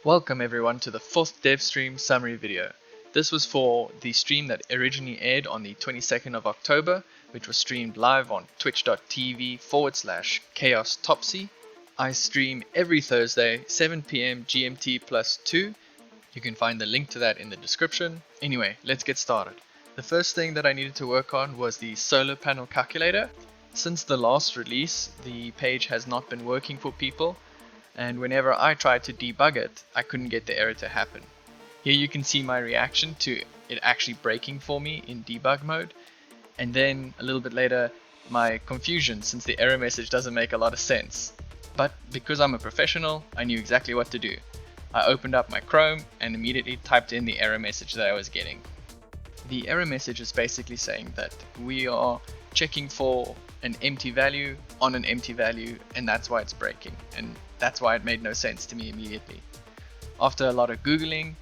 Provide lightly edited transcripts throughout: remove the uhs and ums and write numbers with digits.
Welcome everyone to the 4th DevStream summary video. This was for the stream that originally aired on the 22nd of October, which was streamed live on twitch.tv/chaostopsy. I stream every Thursday, 7 PM GMT plus 2. You can find the link to that in the description. Anyway, let's get started. The first thing that I needed to work on was the solar panel calculator. Since the last release, the page has not been working for people, and whenever I tried to debug it, I couldn't get the error to happen. Here you can see my reaction to it actually breaking for me in debug mode, and then a little bit later my confusion since the error message doesn't make a lot of sense. But because I'm a professional, I knew exactly what to do. I opened up my Chrome and immediately typed in the error message that I was getting. The error message is basically saying that we are checking for an empty value on an empty value, and that's why it's breaking, and that's why it made no sense to me immediately. After a lot of googling,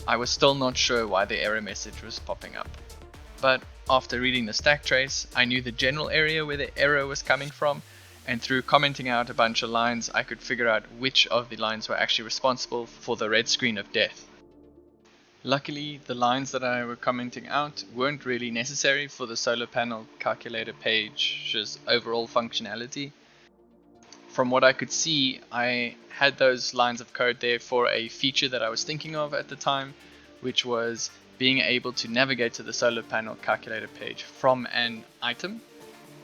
I was still not sure why the error message was popping up. But after reading the stack trace, I knew the general area where the error was coming from, and through commenting out a bunch of lines, I could figure out which of the lines were actually responsible for the red screen of death. Luckily, the lines that I were commenting out weren't really necessary for the solar panel calculator page's overall functionality. From what I could see, I had those lines of code there for a feature that I was thinking of at the time, which was being able to navigate to the solar panel calculator page from an item,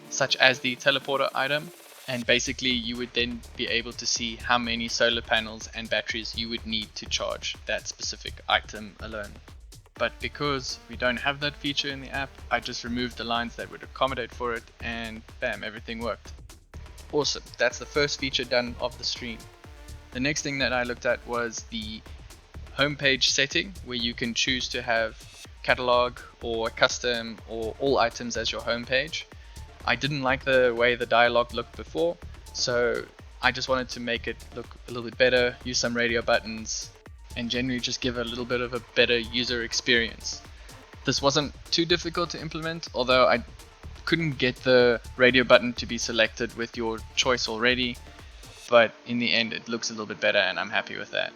such as the teleporter item, and basically you would then be able to see how many solar panels and batteries you would need to charge that specific item alone. But because we don't have that feature in the app, I just removed the lines that would accommodate for it, and bam, everything worked. Awesome, that's the first feature done of the stream. The next thing that I looked at was the homepage setting, where you can choose to have catalog or custom or all items as your homepage. I didn't like the way the dialog looked before, so I just wanted to make it look a little bit better, use some radio buttons, and generally just give a little bit of a better user experience. This wasn't too difficult to implement, although I couldn't get the radio button to be selected with your choice already, but in the end it looks a little bit better and I'm happy with that.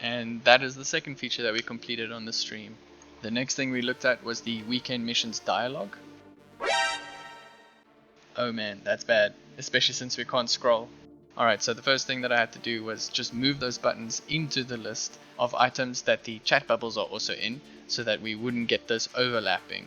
And that is the second feature that we completed on the stream. The next thing we looked at was the weekend missions dialog. Oh man, that's bad, especially since we can't scroll. Alright, so the first thing that I had to do was just move those buttons into the list of items that the chat bubbles are also in, so that we wouldn't get this overlapping.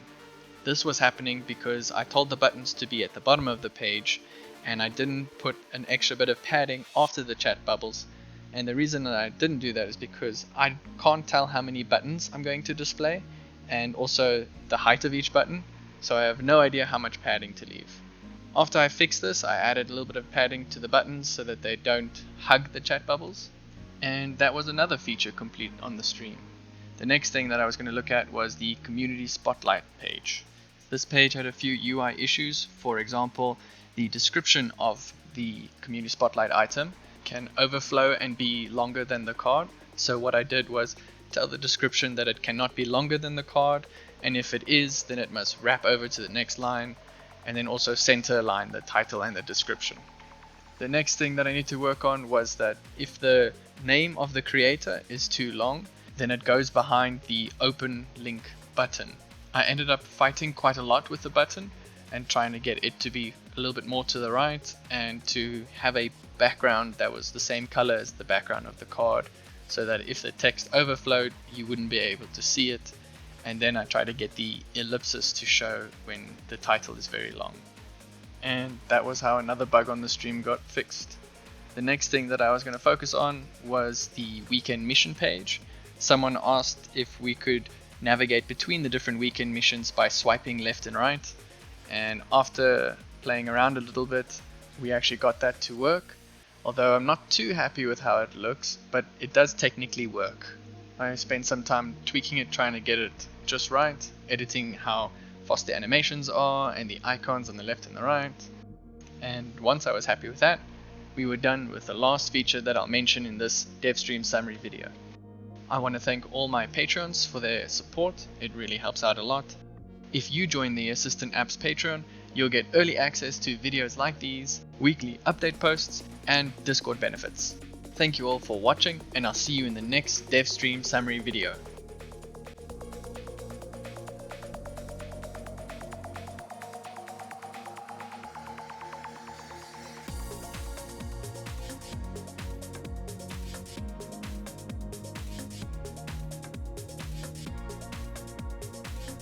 This was happening because I told the buttons to be at the bottom of the page, and I didn't put an extra bit of padding after the chat bubbles. And the reason that I didn't do that is because I can't tell how many buttons I'm going to display, and also the height of each button, so I have no idea how much padding to leave. After I fixed this, I added a little bit of padding to the buttons so that they don't hug the chat bubbles, and that was another feature complete on the stream. The next thing that I was going to look at was the community spotlight page. This page had a few UI issues. For example, the description of the community spotlight item can overflow and be longer than the card. So what I did was tell the description that it cannot be longer than the card, and if it is, then it must wrap over to the next line, and then also center align the title and the description. The next thing that I need to work on was that if the name of the creator is too long, then it goes behind the open link button. I ended up fighting quite a lot with the button and trying to get it to be a little bit more to the right and to have a background that was the same color as the background of the card, so that if the text overflowed, you wouldn't be able to see it. And then I try to get the ellipsis to show when the title is very long. And that was how another bug on the stream got fixed. The next thing that I was going to focus on was the weekend mission page. Someone asked if we could navigate between the different weekend missions by swiping left and right. And after playing around a little bit, we actually got that to work. Although I'm not too happy with how it looks, but it does technically work. I spent some time tweaking it, trying to get it just right, editing how fast the animations are and the icons on the left and the right. And once I was happy with that, we were done with the last feature that I'll mention in this DevStream summary video. I want to thank all my patrons for their support, it really helps out a lot. If you join the AssistantNMS Patreon, you'll get early access to videos like these, weekly update posts, and Discord benefits. Thank you all for watching, and I'll see you in the next DevStream summary video.